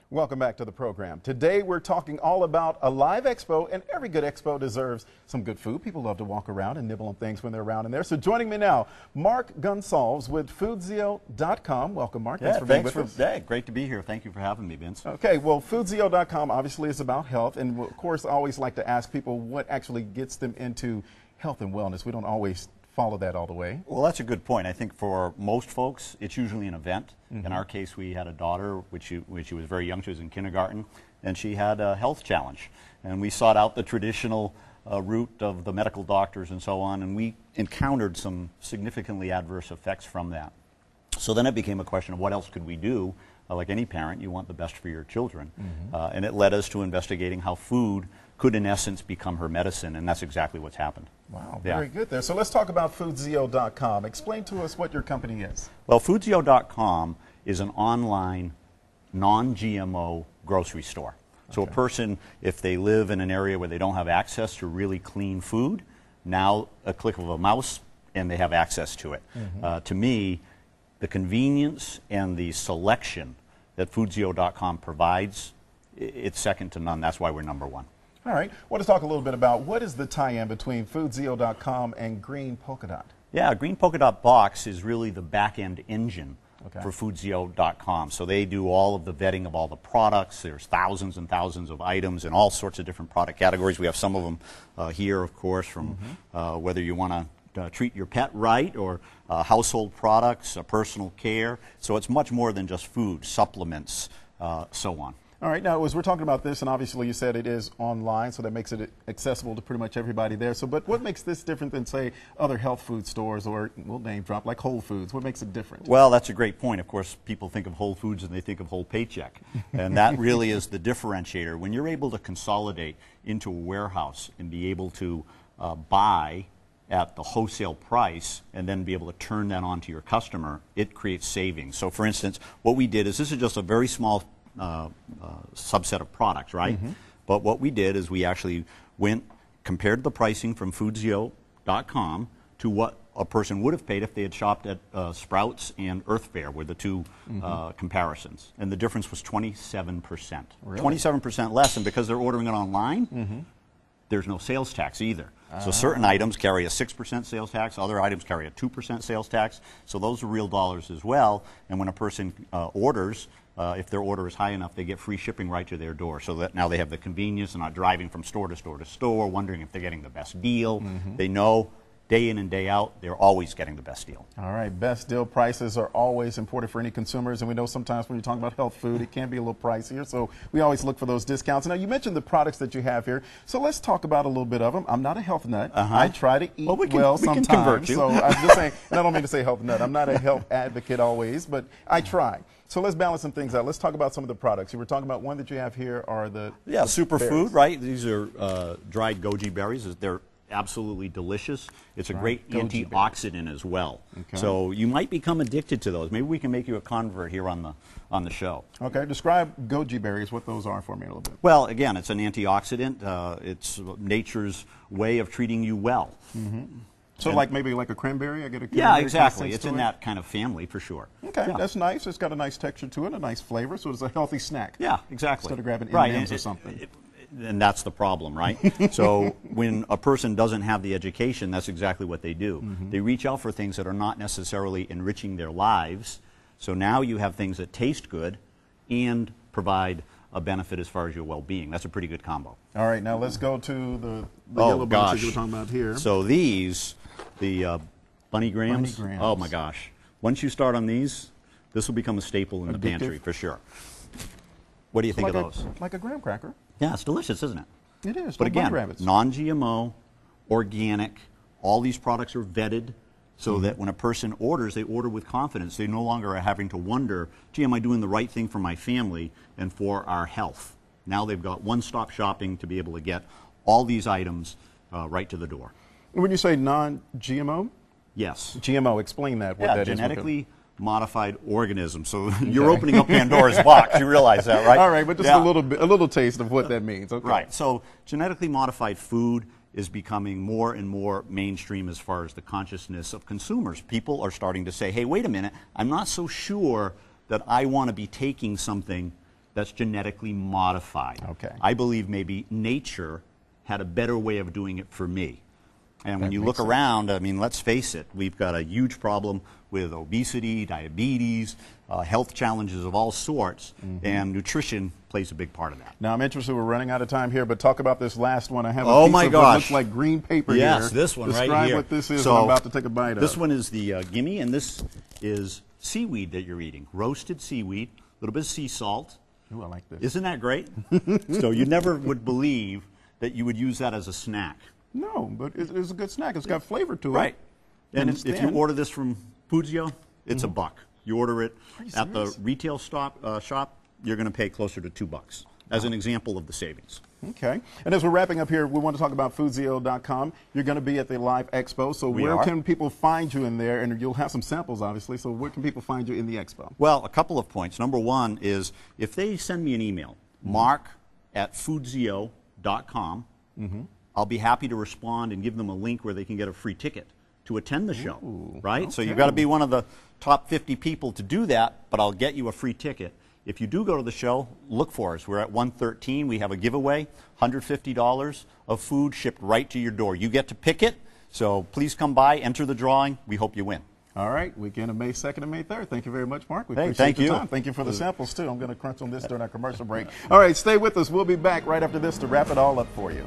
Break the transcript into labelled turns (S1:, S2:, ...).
S1: Welcome back to the program. Today we're talking all about a live expo, and every good expo deserves some good food. People love to walk around and nibble on things when they're around in there. So joining me now, Mark Gonsalves with Foodzio.com. Welcome, Mark.
S2: Yeah,
S1: thanks for being with us.
S2: Yeah, great to be here. Thank you for having me, Vince.
S1: Okay, well, Foodzio.com obviously is about health, and of course I always like to ask people what actually gets them into health and wellness. We don't always follow that all the way.
S2: Well, that's a good point. I think for most folks, it's usually an event. In our case, we had a daughter, when she was very young. She was in kindergarten, and she had a health challenge. And we sought out the traditional route of the medical doctors and so on, and we encountered some significantly adverse effects from that. So then it became a question of what else could we do? Like any parent, you want the best for your children. And it led us to investigating how food could, in essence, become her medicine, and that's exactly what's happened.
S1: Wow, very good there. So let's talk about Foodzio.com. Explain to us what your company is.
S2: Well, Foodzio.com is an online, non-GMO grocery store. So a person, if they live in an area where they don't have access to really clean food, now a click of a mouse and they have access to it. To me, the convenience and the selection that Foodzio.com provides, it's second to none. That's why we're number one.
S1: All right. I want to talk a little bit about what is the tie-in between Foodzio.com and Green Polka Dot?
S2: Yeah, Green Polka Dot Box is really the back-end engine for Foodzio.com. So they do all of the vetting of all the products. There's thousands and thousands of items in all sorts of different product categories. We have some of them here, of course, from whether you want to treat your pet right or household products, personal care. So it's much more than just food, supplements, so on.
S1: All right, now as we're talking about this, and obviously you said it is online, so that makes it accessible to pretty much everybody there. So, but what makes this different than, say, other health food stores, or we'll name drop, like Whole Foods? What makes it different?
S2: Well, that's a great point. Of course, people think of Whole Foods and they think of whole paycheck. And that really is the differentiator. When you're able to consolidate into a warehouse and be able to buy at the wholesale price and then be able to turn that on to your customer, it creates savings. So, for instance, what we did is, this is just a very small subset of products, right? But what we did is we actually compared the pricing from Foodzio.com to what a person would have paid if they had shopped at Sprouts and Earth Fare, were the two comparisons. And the difference was 27%. Really? 27% less, and because they're ordering it online, there's no sales tax either. So certain items carry a 6% sales tax, other items carry a 2% sales tax, so those are real dollars as well. And when a person orders, if their order is high enough, they get free shipping right to their door, so that now they have the convenience and not driving from store to store to store, wondering if they're getting the best deal. They know day in and day out, they're always getting the best deal.
S1: All right, best deal prices are always important for any consumers, and we know sometimes when you're talking about health food, it can be a little pricier, so we always look for those discounts. Now, you mentioned the products that you have here, so let's talk about a little bit of them. I'm not a health nut. I try to eat well sometimes,
S2: can convert you.
S1: So I'm just saying, and I don't mean to say health nut. I'm not a health advocate always, but I try. So let's balance some things out. Let's talk about some of the products. You were talking about one that you have here are the
S2: superfood, right? These are dried goji berries. They're absolutely delicious. It's a great antioxidant as well. So you might become addicted to those. Maybe we can make you a convert here on the show.
S1: Okay, describe goji berries, what those are for me a little bit.
S2: Well, again, it's an antioxidant. It's nature's way of treating you well.
S1: So like maybe like a cranberry? I get a cranberry.
S2: Yeah, exactly. It's in that kind of family for sure.
S1: Okay, that's nice. It's got a nice texture to it, a nice flavor, so it's a healthy snack.
S2: Yeah, exactly.
S1: Instead of grabbing M&Ms or something.
S2: And that's the problem, right? So when a person doesn't have the education, that's exactly what they do. They reach out for things that are not necessarily enriching their lives. So now you have things that taste good and provide a benefit as far as your well-being. That's a pretty good combo.
S1: All right, now let's go to the yellow bunch that you were talking about here.
S2: So these, the bunny grams. Oh my gosh. Once you start on these, this will become a staple in the pantry for sure. What do you think of those?
S1: Like a graham cracker.
S2: Yeah, it's delicious, isn't it?
S1: It is.
S2: But again, non-GMO, organic, all these products are vetted so that when a person orders, they order with confidence. They no longer are having to wonder, gee, am I doing the right thing for my family and for our health? Now they've got one-stop shopping to be able to get all these items right to the door.
S1: When you say non-GMO?
S2: Yes.
S1: GMO, explain that. What that is.
S2: Genetically modified organisms. So you're opening up Pandora's box. You realize that, right?
S1: All right, but just a little taste of what that means. Okay.
S2: Right. So genetically modified food is becoming more and more mainstream as far as the consciousness of consumers. People are starting to say, hey, wait a minute, I'm not so sure that I want to be taking something that's genetically modified.
S1: Okay.
S2: I believe maybe nature had a better way of doing it for me. And when
S1: That
S2: you
S1: makes
S2: look
S1: sense.
S2: around, I mean, let's face it, we've got a huge problem with obesity, diabetes, health challenges of all sorts, and nutrition plays a big part of that.
S1: Now, I'm interested, we're running out of time here, but talk about this last one. I have a
S2: Oh
S1: piece
S2: my
S1: of what
S2: gosh.
S1: looks like green paper here.
S2: Yes, this one right
S1: Describe
S2: here.
S1: what this is,
S2: So,
S1: I'm about to take a bite of.
S2: This one is the gimme, and this is seaweed that you're eating. Roasted seaweed, a little bit of sea salt.
S1: Ooh, I like this.
S2: Isn't that great? So you never would believe that you would use that as a snack.
S1: No, but it's a good snack. It's got flavor to it.
S2: Right. And
S1: it's
S2: if
S1: thin.
S2: you order this from Foodsio, it's $1. You order it
S1: you
S2: at the
S1: serious?
S2: retail shop, you're going to pay closer to $2, as an example of the savings.
S1: Okay. And as we're wrapping up here, we want to talk about Foodsio.com. You're going to be at the Live Expo, so
S2: We
S1: where
S2: are.
S1: can people find you in there? And you'll have some samples, obviously, so where can people find you in the Expo?
S2: Well, a couple of points. Number one is if they send me an email, mark@foodsio.com, I'll be happy to respond and give them a link where they can get a free ticket to attend the show, right? So
S1: okay.
S2: you've got to be one of the top 50 people to do that, but I'll get you a free ticket. If you do go to the show, look for us. We're at 113. We have a giveaway, $150 of food shipped right to your door. You get to pick it, so please come by, enter the drawing. We hope you win.
S1: All right, weekend of May 2nd and May 3rd. Thank you very much, Mark. We
S2: Hey,
S1: appreciate
S2: thank
S1: your
S2: you.
S1: time. Thank you for the samples, too. I'm going to crunch on this during our commercial break. All right, stay with us. We'll be back right after this to wrap it all up for you.